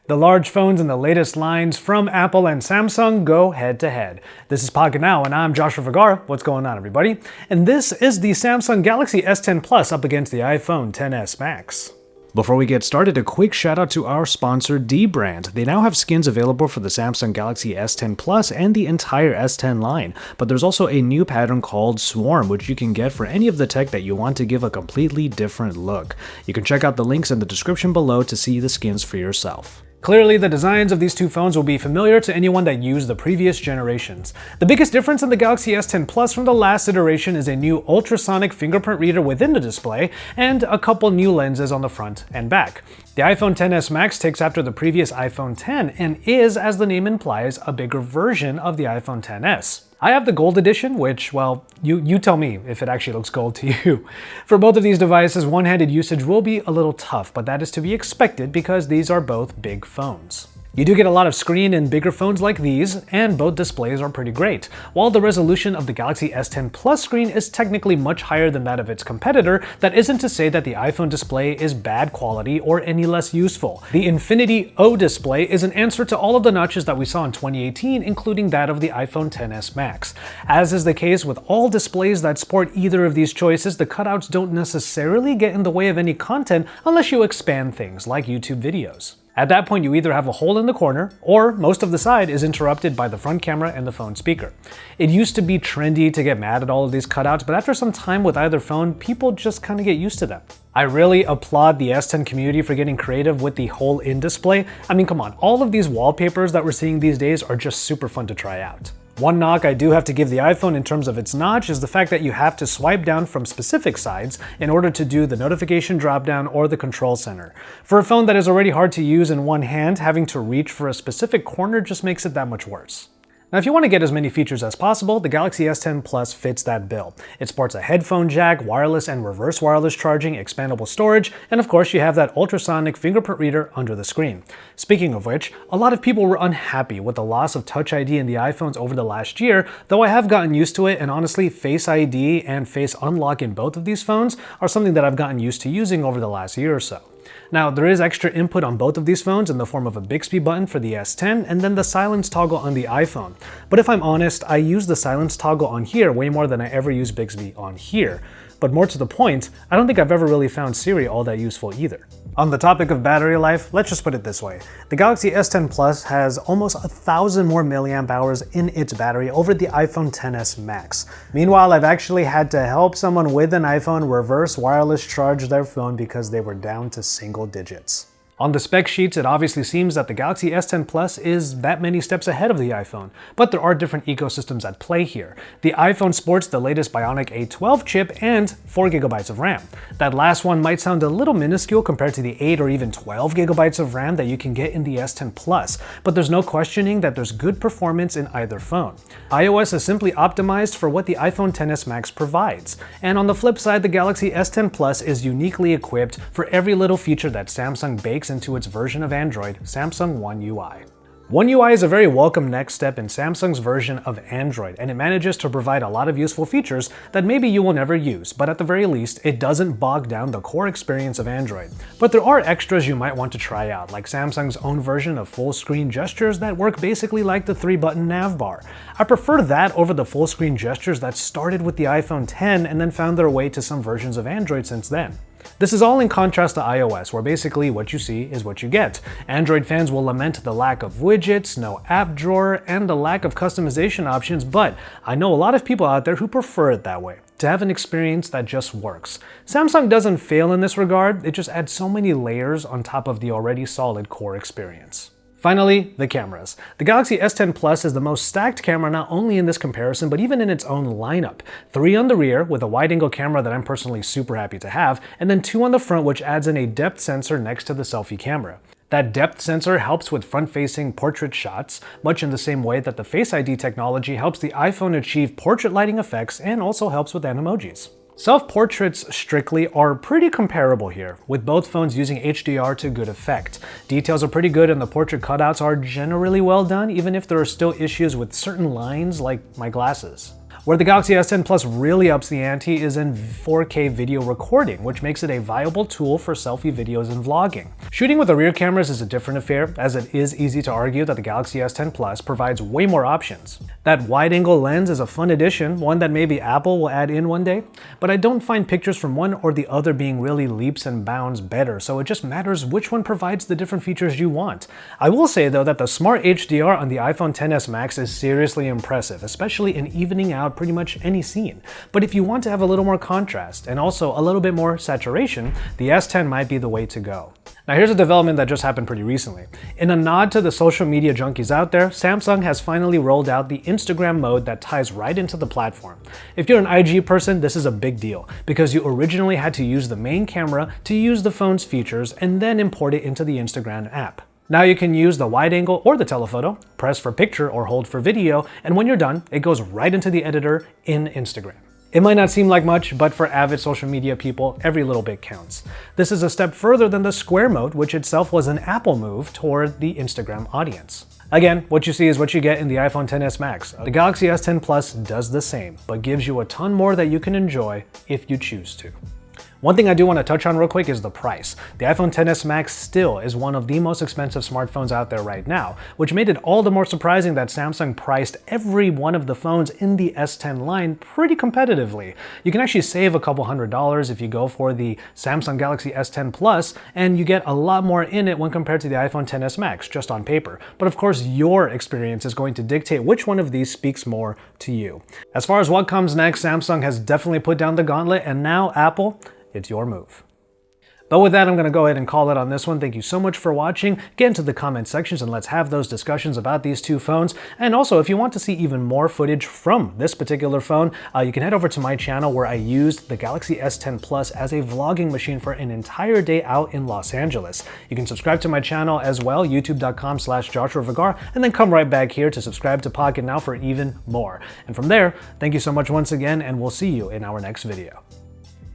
The large phones in the latest lines from Apple and Samsung go head to head. This is Pocketnow and I'm Joshua Vergara. What's going on, everybody? And this is the Samsung Galaxy S10 Plus up against the iPhone XS Max. Before we get started, a quick shout out to our sponsor Dbrand. They now have skins available for the Samsung Galaxy S10 Plus and the entire S10 line, but there's also a new pattern called Swarm, which you can get for any of the tech that you want to give a completely different look. You can check out the links in the description below to see the skins for yourself. Clearly, the designs of these two phones will be familiar to anyone that used the previous generations. The biggest difference in the Galaxy S10 Plus from the last iteration is a new ultrasonic fingerprint reader within the display and a couple new lenses on the front and back. The iPhone XS Max takes after the previous iPhone X and is, as the name implies, a bigger version of the iPhone XS. I have the gold edition, which, well, you tell me if it actually looks gold to you. For both of these devices, one-handed usage will be a little tough, but that is to be expected because these are both big phones. You do get a lot of screen in bigger phones like these, and both displays are pretty great. While the resolution of the Galaxy S10 Plus screen is technically much higher than that of its competitor, that isn't to say that the iPhone display is bad quality or any less useful. The Infinity O display is an answer to all of the notches that we saw in 2018, including that of the iPhone XS Max. As is the case with all displays that sport either of these choices, the cutouts don't necessarily get in the way of any content unless you expand things like YouTube videos. At that point, you either have a hole in the corner, or most of the side is interrupted by the front camera and the phone speaker. It used to be trendy to get mad at all of these cutouts, but after some time with either phone, people just kind of get used to them. I really applaud the S10 community for getting creative with the hole-in display. I mean, come on, all of these wallpapers that we're seeing these days are just super fun to try out. One knock I do have to give the iPhone in terms of its notch is the fact that you have to swipe down from specific sides in order to do the notification dropdown or the control center. For a phone that is already hard to use in one hand, having to reach for a specific corner just makes it that much worse. Now, if you want to get as many features as possible, the Galaxy S10 Plus fits that bill. It sports a headphone jack, wireless and reverse wireless charging, expandable storage, and of course you have that ultrasonic fingerprint reader under the screen. Speaking of which, a lot of people were unhappy with the loss of Touch ID in the iPhones over the last year, though I have gotten used to it, and honestly, Face ID and Face Unlock in both of these phones are something that I've gotten used to using over the last year or so. Now, there is extra input on both of these phones in the form of a Bigsby button for the S10 and then the silence toggle on the iPhone. But if I'm honest, I use the silence toggle on here way more than I ever use Bigsby on here. But more to the point, I don't think I've ever really found Siri all that useful either. On the topic of battery life, let's just put it this way. The Galaxy S10 Plus has almost 1,000 more milliamp hours in its battery over the iPhone XS Max. Meanwhile, I've actually had to help someone with an iPhone reverse wireless charge their phone because they were down to single digits. On the spec sheets, it obviously seems that the Galaxy S10 Plus is that many steps ahead of the iPhone, but there are different ecosystems at play here. The iPhone sports the latest Bionic A12 chip and 4GB of RAM. That last one might sound a little minuscule compared to the 8 or even 12GB of RAM that you can get in the S10 Plus, but there's no questioning that there's good performance in either phone. iOS is simply optimized for what the iPhone XS Max provides, and on the flip side, the Galaxy S10 Plus is uniquely equipped for every little feature that Samsung bakes into its version of Android, Samsung One UI. One UI is a very welcome next step in Samsung's version of Android, and it manages to provide a lot of useful features that maybe you will never use, but at the very least, it doesn't bog down the core experience of Android. But there are extras you might want to try out, like Samsung's own version of full-screen gestures that work basically like the 3-button nav bar. I prefer that over the full-screen gestures that started with the iPhone X and then found their way to some versions of Android since then. This is all in contrast to iOS, where basically what you see is what you get. Android fans will lament the lack of widgets, no app drawer, and the lack of customization options, but I know a lot of people out there who prefer it that way, to have an experience that just works. Samsung doesn't fail in this regard, it just adds so many layers on top of the already solid core experience. Finally, the cameras. The Galaxy S10 Plus is the most stacked camera not only in this comparison, but even in its own lineup. 3 on the rear, with a wide-angle camera that I'm personally super happy to have, and then 2 on the front, which adds in a depth sensor next to the selfie camera. That depth sensor helps with front-facing portrait shots, much in the same way that the Face ID technology helps the iPhone achieve portrait lighting effects and also helps with animojis. Self-portraits strictly are pretty comparable here, with both phones using HDR to good effect. Details are pretty good and the portrait cutouts are generally well done, even if there are still issues with certain lines like my glasses. Where the Galaxy S10 Plus really ups the ante is in 4K video recording, which makes it a viable tool for selfie videos and vlogging. Shooting with the rear cameras is a different affair, as it is easy to argue that the Galaxy S10 Plus provides way more options. That wide-angle lens is a fun addition, one that maybe Apple will add in one day, but I don't find pictures from one or the other being really leaps and bounds better, so it just matters which one provides the different features you want. I will say though that the Smart HDR on the iPhone XS Max is seriously impressive, especially in evening out pretty much any scene. But if you want to have a little more contrast and also a little bit more saturation, the S10 might be the way to go. Now here's a development that just happened pretty recently. In a nod to the social media junkies out there, Samsung has finally rolled out the Instagram mode that ties right into the platform. If you're an IG person, this is a big deal, because you originally had to use the main camera to use the phone's features and then import it into the Instagram app. Now you can use the wide angle or the telephoto, press for picture or hold for video, and when you're done, it goes right into the editor in Instagram. It might not seem like much, but for avid social media people, every little bit counts. This is a step further than the square mode, which itself was an Apple move toward the Instagram audience. Again, what you see is what you get in the iPhone XS Max. The Galaxy S10 Plus does the same, but gives you a ton more that you can enjoy if you choose to. One thing I do want to touch on real quick is the price. The iPhone XS Max still is one of the most expensive smartphones out there right now, which made it all the more surprising that Samsung priced every one of the phones in the S10 line pretty competitively. You can actually save a couple $100s if you go for the Samsung Galaxy S10 Plus, and you get a lot more in it when compared to the iPhone XS Max, just on paper. But of course, your experience is going to dictate which one of these speaks more to you. As far as what comes next, Samsung has definitely put down the gauntlet, and now Apple, it's your move. But with that, I'm going to go ahead and call it on this one. Thank you so much for watching. Get into the comment sections and let's have those discussions about these two phones. And also, if you want to see even more footage from this particular phone, you can head over to my channel where I used the Galaxy S10 Plus as a vlogging machine for an entire day out in Los Angeles. You can subscribe to my channel as well, youtube.com/Joshua Vergara, and then come right back here to subscribe to Pocketnow for even more. And from there, thank you so much once again, and we'll see you in our next video.